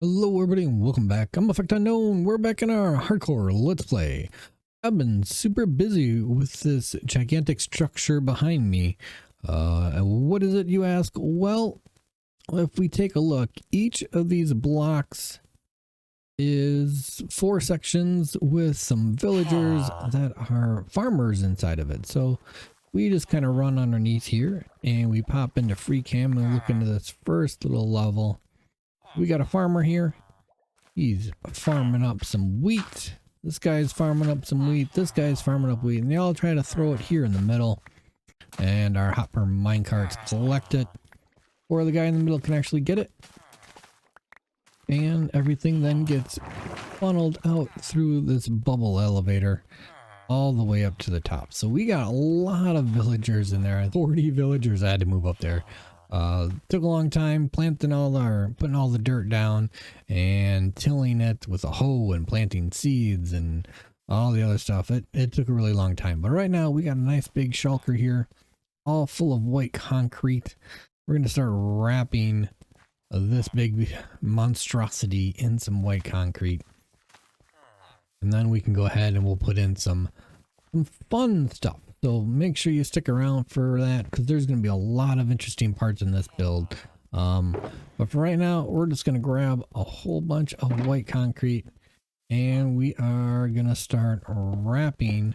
Hello everybody and welcome back. I'm effectunknown. We're back in our hardcore let's play. I've been super busy with this gigantic structure behind me. What is it, you ask? Well, if we take a look, each of these blocks is 4 sections with some villagers that are farmers inside of it. So we just kind of run underneath here and we pop into Freecam and look into this first little level. We got a farmer here. He's farming up some wheat. This guy's farming up some wheat. This guy's farming up wheat. And they all try to throw it here in the middle. And our hopper minecarts collect it. Or the guy in the middle can actually get it. And everything then gets funneled out through this bubble elevator all the way up to the top. So we got a lot of villagers in there. 40 villagers. I had to move up there. Took a long time putting all the dirt down and tilling it with a hoe and planting seeds and all the other stuff. It took a really long time, but right now we got a nice big shulker here, all full of white concrete. We're going to start wrapping this big monstrosity in some white concrete, and then we can go ahead and we'll put in some fun stuff. So make sure you stick around for that because there's going to be a lot of interesting parts in this build. But for right now, we're just going to grab a whole bunch of white concrete and we are going to start wrapping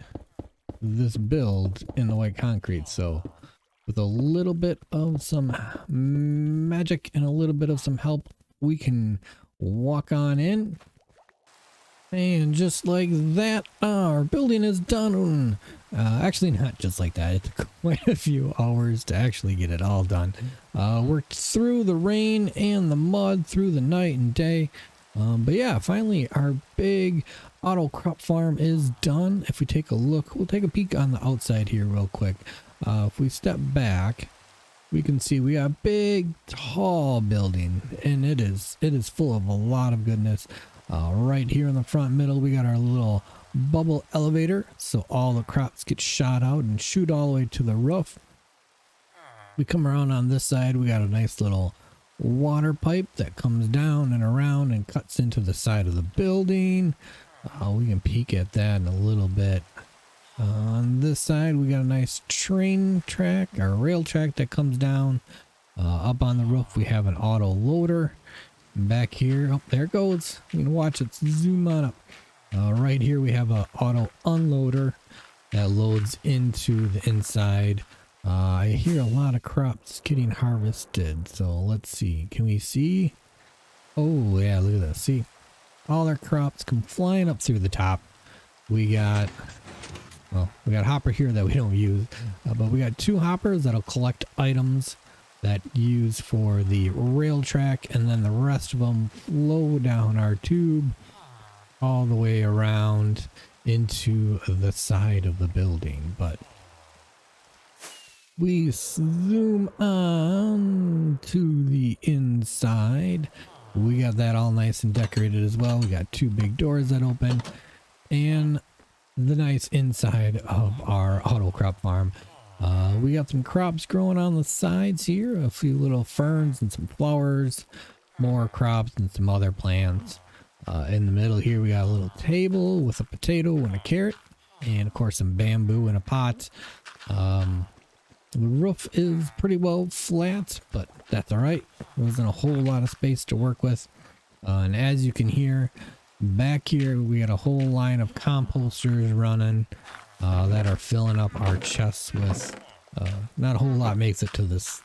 this build in the white concrete. So with a little bit of some magic and a little bit of some help, we can walk on in. And just like that, our building is done. Actually, not just like that. It took quite a few hours to actually get it all done. Worked through the rain and the mud through the night and day. But yeah, finally our big auto crop farm is done. If we take a look, we'll take a peek on the outside here real quick. If we step back, we can see we got a big, tall building, and it is full of a lot of goodness. Right here in the front middle, we got our little bubble elevator, so all the crops get shot out and shoot all the way to the roof. We come around on this side, we got a nice little water pipe that comes down and around and cuts into the side of the building. We can peek at that in a little bit. On this side, we got a nice train track or rail track that comes down. Up on the roof, we have an auto loader. Back here, oh, there it goes. You can watch it zoom on up. Right here we have a auto unloader that loads into the inside. I hear a lot of crops getting harvested, so let's see. Can we see? Oh yeah, look at this. See, all our crops come flying up through the top. We got a hopper here that we don't use, but we got 2 hoppers that'll collect items that use for the rail track, and then the rest of them flow down our tube all the way around into the side of the building. But we zoom on to the inside. We got that all nice and decorated as well. We got 2 big doors that open and the nice inside of our auto crop farm. We got some crops growing on the sides here, a few little ferns and some flowers, more crops and some other plants. In the middle here we got a little table with a potato and a carrot, and of course some bamboo in a pot. The roof is pretty well flat, but that's alright. There wasn't a whole lot of space to work with. And as you can hear, back here we got a whole line of composters running. That are filling up our chests with not a whole lot makes it to this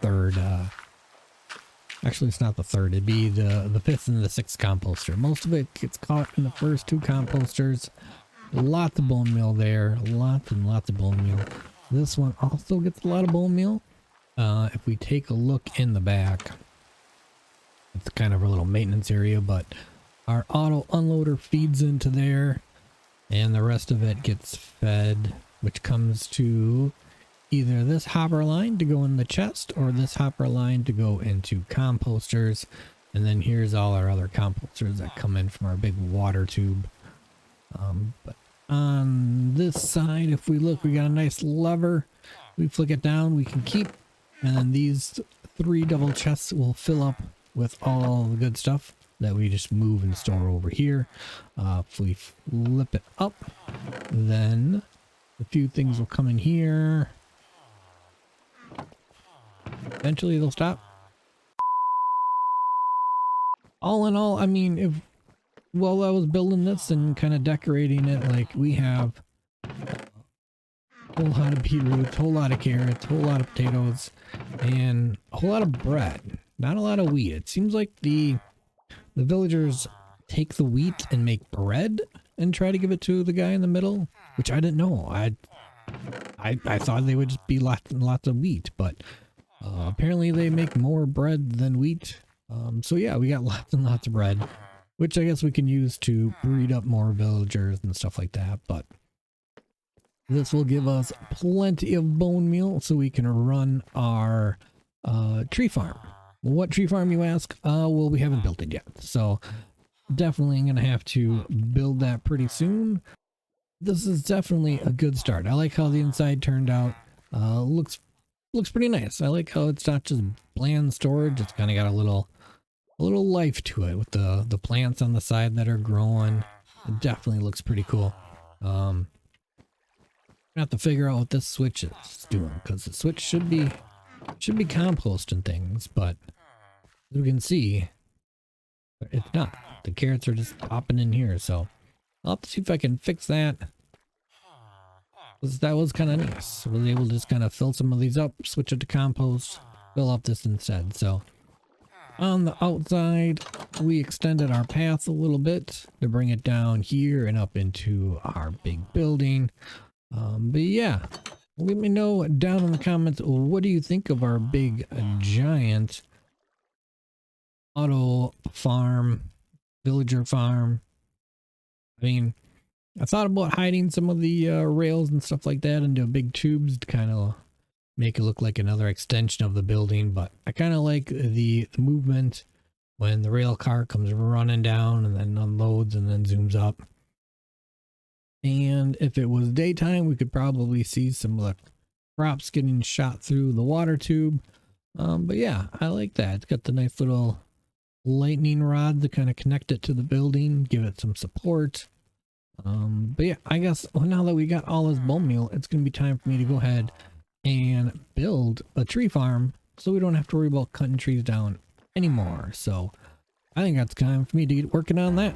third, actually it's not the third, it'd be the 5th and the 6th composter. Most of it gets caught in the first 2 composters. Lots of bone meal there, lots and lots of bone meal. This one also gets a lot of bone meal. If we take a look in the back, it's kind of a little maintenance area, but our auto unloader feeds into there. And the rest of it gets fed, which comes to either this hopper line to go in the chest or this hopper line to go into composters. And then here's all our other composters that come in from our big water tube. But on this side, if we look, we got a nice lever. We flick it down, we can keep. And then these 3 double chests will fill up with all the good stuff. that we just move and store over here. If we flip it up, then a few things will come in here. Eventually they'll stop. All in all, I mean, if while I was building this and kind of decorating it, like, we have a whole lot of beetroots, a whole lot of carrots, a whole lot of potatoes, and a whole lot of bread. Not a lot of wheat. It seems like the villagers take the wheat and make bread and try to give it to the guy in the middle, which I didn't know. I thought they would just be lots and lots of wheat, but apparently they make more bread than wheat. So yeah, we got lots and lots of bread, which I guess we can use to breed up more villagers and stuff like that. But this will give us plenty of bone meal so we can run our tree farm. What tree farm, you ask? Well, we haven't built it yet, so definitely going to have to build that pretty soon. This is definitely a good start. I like how the inside turned out. Looks pretty nice. I like how it's not just bland storage. It's kind of got a little life to it with the plants on the side that are growing. It definitely looks pretty cool. I have to figure out what this switch is doing, because the switch should be composting things, but as we can see, it's not. The carrots are just popping in here, so I'll have to see if I can fix that. That was kind of nice. I was able to just kind of fill some of these up, switch it to compost, fill up this instead. So on the outside, we extended our path a little bit to bring it down here and up into our big building. But yeah, let me know down in the comments, what do you think of our big giant auto farm, villager farm? I mean, I thought about hiding some of the rails and stuff like that into big tubes to kind of make it look like another extension of the building, but I kind of like the movement when the rail car comes running down and then unloads and then zooms up. And if it was daytime, we could probably see some of the crops getting shot through the water tube. But yeah, I like that. It's got the nice little lightning rod to kind of connect it to the building, give it some support. But yeah, I guess now that we got all this bone meal, it's going to be time for me to go ahead and build a tree farm so we don't have to worry about cutting trees down anymore. So I think that's time for me to get working on that.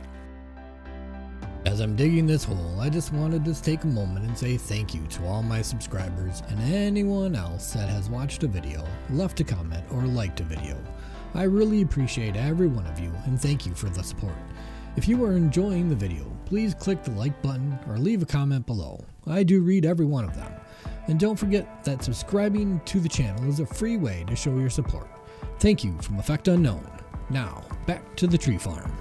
As I'm digging this hole, I just wanted to take a moment and say thank you to all my subscribers and anyone else that has watched a video, left a comment, or liked a video. I really appreciate every one of you and thank you for the support. If you are enjoying the video, please click the like button or leave a comment below. I do read every one of them. And don't forget that subscribing to the channel is a free way to show your support. Thank you from effectunknown. Now, back to the tree farm.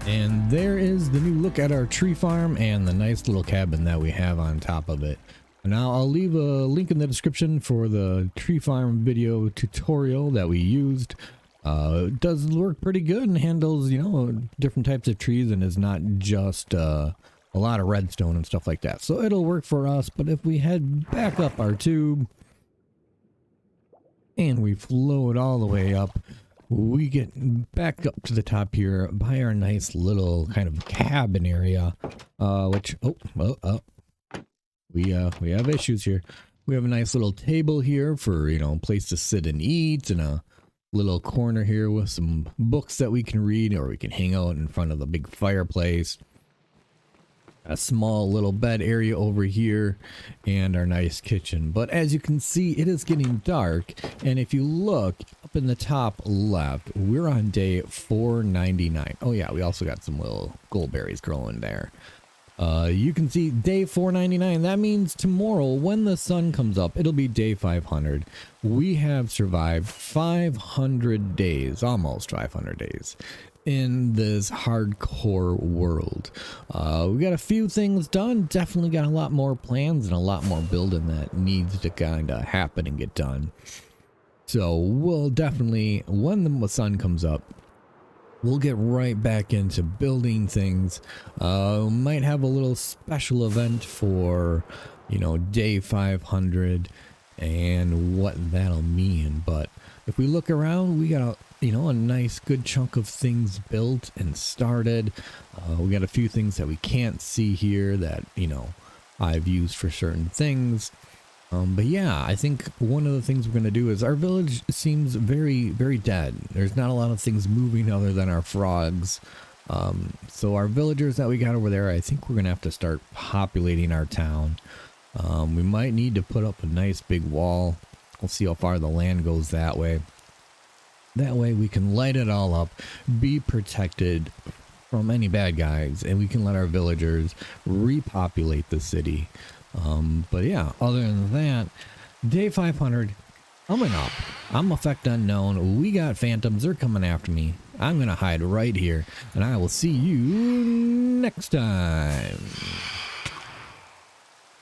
And there is the new look at our tree farm and the nice little cabin that we have on top of it. Now I'll leave a link in the description for the tree farm video tutorial that we used. It does work pretty good and handles, you know, different types of trees and is not just a lot of redstone and stuff like that. So it'll work for us. But if we head back up our tube and we flow it all the way up, we get back up to the top here by our nice little kind of cabin area, which, we have issues here. We have a nice little table here for, you know, place to sit and eat, and a little corner here with some books that we can read, or we can hang out in front of the big fireplace. A small little bed area over here, and our nice kitchen. But as you can see, it is getting dark, and if you look up in the top left, we're on day 499. Oh yeah, we also got some little gold berries growing there. You can see day 499. That means tomorrow when the sun comes up, it'll be day 500. We have survived 500 days, almost 500 days in this hardcore world. We got a few things done. Definitely got a lot more plans and a lot more building that needs to kind of happen and get done. So we'll definitely, when the sun comes up, we'll get right back into building things. Might have a little special event for, you know, day 500 and what that'll mean. But if we look around, we got a nice good chunk of things built and started. We got a few things that we can't see here that, you know, I've used for certain things. But yeah, I think one of the things we're going to do is our village seems very, very dead. There's not a lot of things moving other than our frogs. So our villagers that we got over there, I think we're going to have to start populating our town. We might need to put up a nice big wall. We'll see how far the land goes that way. That way we can light it all up, be protected from any bad guys, and we can let our villagers repopulate the city. But yeah, other than that, day 500 coming up. I'm effectunknown. We got phantoms. They're coming after me. I'm going to hide right here, and I will see you next time.